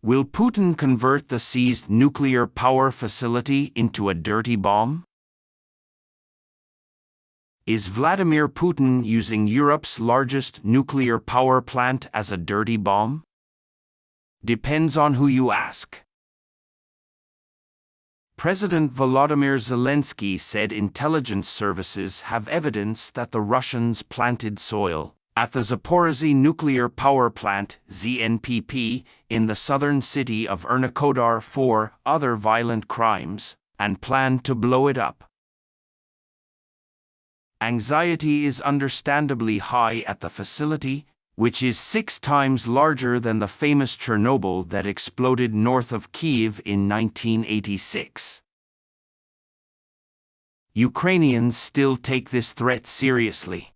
Will Putin convert the seized nuclear power facility into a dirty bomb? Is Vladimir Putin using Europe's largest nuclear power plant as a dirty bomb? Depends on who you ask. President Volodymyr Zelensky said intelligence services have evidence that the Russians planted soil at the Zaporizhzhia nuclear power plant (ZNPP) in the southern city of Enerhodar for other violent crimes, and planned to blow it up. Anxiety is understandably high at the facility, which is 6 times larger than the famous Chernobyl that exploded north of Kyiv in 1986. Ukrainians still take this threat seriously.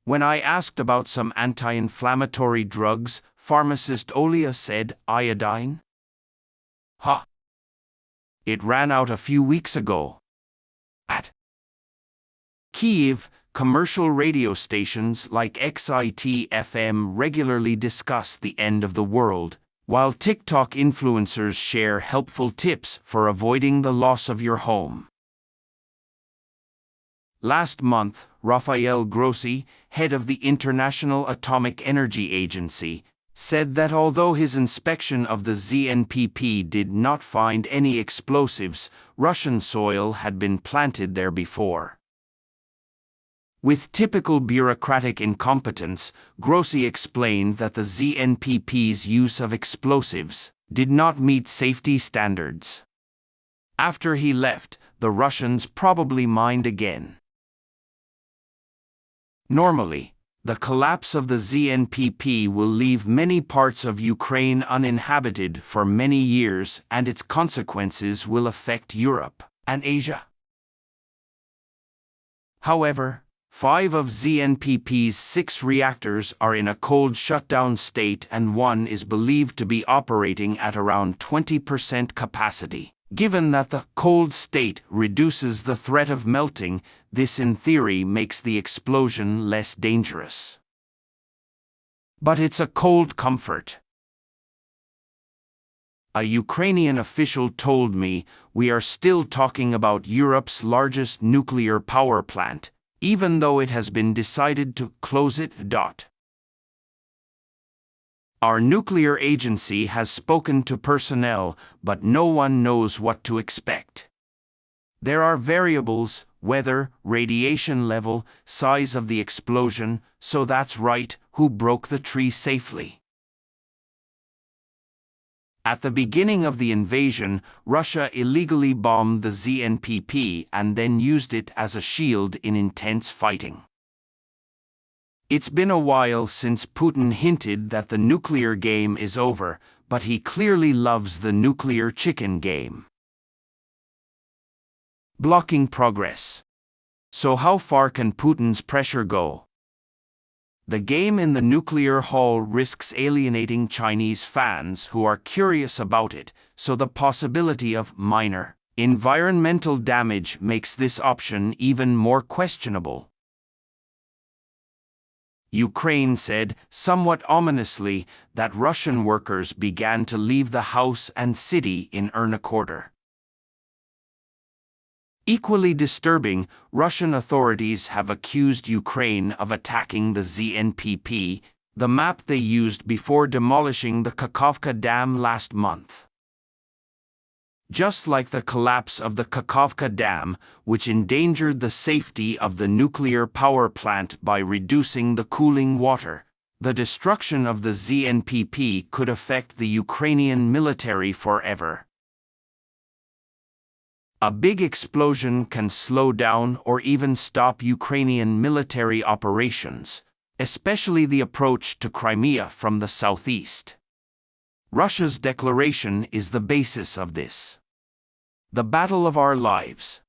When I asked about some anti-inflammatory drugs, pharmacist Olia said, "Iodine? Ha! It ran out a few weeks ago." At Kyiv, commercial radio stations like XIT-FM regularly discuss the end of the world, while TikTok influencers share helpful tips for avoiding the loss of your home. Last month, Rafael Grossi, head of the International Atomic Energy Agency, said that although his inspection of the ZNPP did not find any explosives, Russian soil had been planted there before. With typical bureaucratic incompetence, Grossi explained that the ZNPP's use of explosives did not meet safety standards. After he left, the Russians probably mined again. Normally, the collapse of the ZNPP will leave many parts of Ukraine uninhabited for many years, and its consequences will affect Europe and Asia. However, 5 of ZNPP's 6 reactors are in a cold shutdown state and one is believed to be operating at around 20% capacity. Given that the cold state reduces the threat of melting, this in theory makes the explosion less dangerous. But it's a cold comfort. A Ukrainian official told me, "We are still talking about Europe's largest nuclear power plant, even though it has been decided to close it." Our nuclear agency has spoken to personnel, but no one knows what to expect. There are variables: weather, radiation level, size of the explosion, so that's right, who broke the tree safely. At the beginning of the invasion, Russia illegally bombed the ZNPP and then used it as a shield in intense fighting. It's been a while since Putin hinted that the nuclear game is over, but he clearly loves the nuclear chicken game. Blocking progress. So how far can Putin's pressure go? The game in the nuclear hall risks alienating Chinese fans who are curious about it, so the possibility of minor environmental damage makes this option even more questionable. Ukraine said, somewhat ominously, that Russian workers began to leave the house and city in Enerhodar. Equally disturbing, Russian authorities have accused Ukraine of attacking the ZNPP, the map they used before demolishing the Kakhovka Dam last month. Just like the collapse of the Kakhovka Dam, which endangered the safety of the nuclear power plant by reducing the cooling water, the destruction of the ZNPP could affect the Ukrainian military forever. A big explosion can slow down or even stop Ukrainian military operations, especially the approach to Crimea from the southeast. Russia's declaration is the basis of this. The battle of our lives.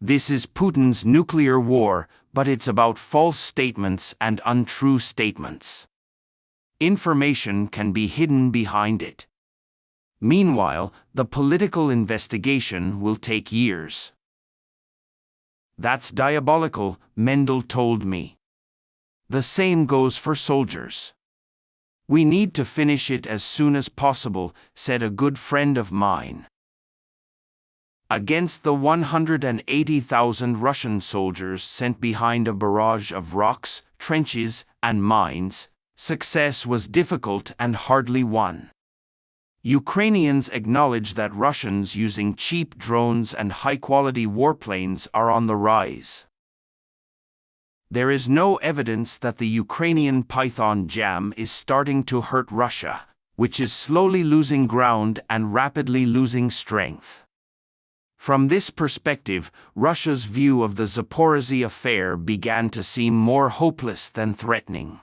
This is Putin's nuclear war, but it's about false statements and untrue statements. Information can be hidden behind it. Meanwhile, the political investigation will take years. That's diabolical, Mendel told me. The same goes for soldiers. "We need to finish it as soon as possible," said a good friend of mine. Against the 180,000 Russian soldiers sent behind a barrage of rocks, trenches, and mines, success was difficult and hardly won. Ukrainians acknowledge that Russians using cheap drones and high-quality warplanes are on the rise. There is no evidence that the Ukrainian Python jam is starting to hurt Russia, which is slowly losing ground and rapidly losing strength. From this perspective, Russia's view of the Zaporizhzhia affair began to seem more hopeless than threatening.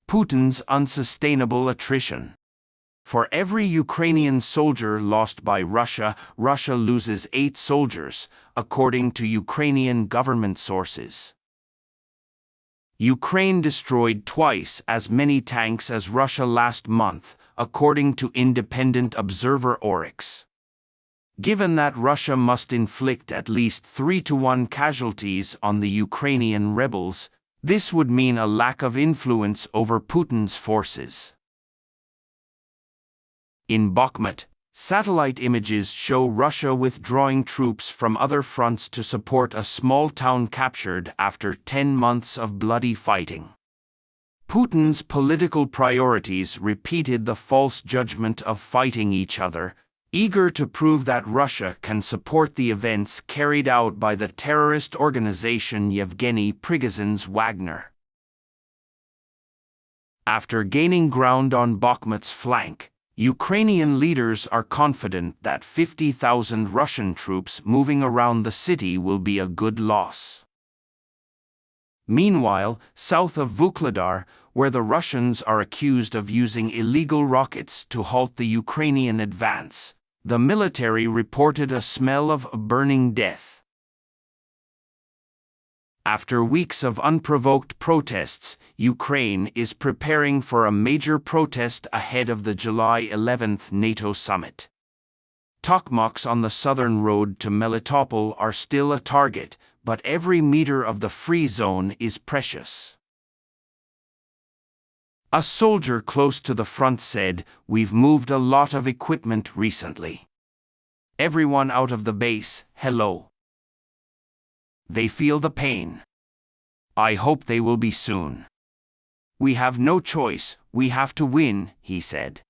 Putin's unsustainable attrition. For every Ukrainian soldier lost by Russia, Russia loses 8 soldiers, according to Ukrainian government sources. Ukraine destroyed twice as many tanks as Russia last month, according to independent observer Oryx. Given that Russia must inflict at least 3-to-1 casualties on the Ukrainian rebels, this would mean a lack of influence over Putin's forces. In Bakhmut, satellite images show Russia withdrawing troops from other fronts to support a small town captured after 10 months of bloody fighting. Putin's political priorities repeated the false judgment of fighting each other, eager to prove that Russia can support the events carried out by the terrorist organization Yevgeny Prigozhin's Wagner. After gaining ground on Bakhmut's flank, Ukrainian leaders are confident that 50,000 Russian troops moving around the city will be a good loss. Meanwhile, south of Vuhledar, where the Russians are accused of using illegal rockets to halt the Ukrainian advance, the military reported a smell of burning death. After weeks of unprovoked protests, Ukraine is preparing for a major protest ahead of the July 11th NATO summit. Tokmaks on the southern road to Melitopol are still a target, but every meter of the free zone is precious. A soldier close to the front said, "We've moved a lot of equipment recently. Everyone out of the base, hello. They feel the pain. I hope they will be soon. We have no choice, we have to win," he said.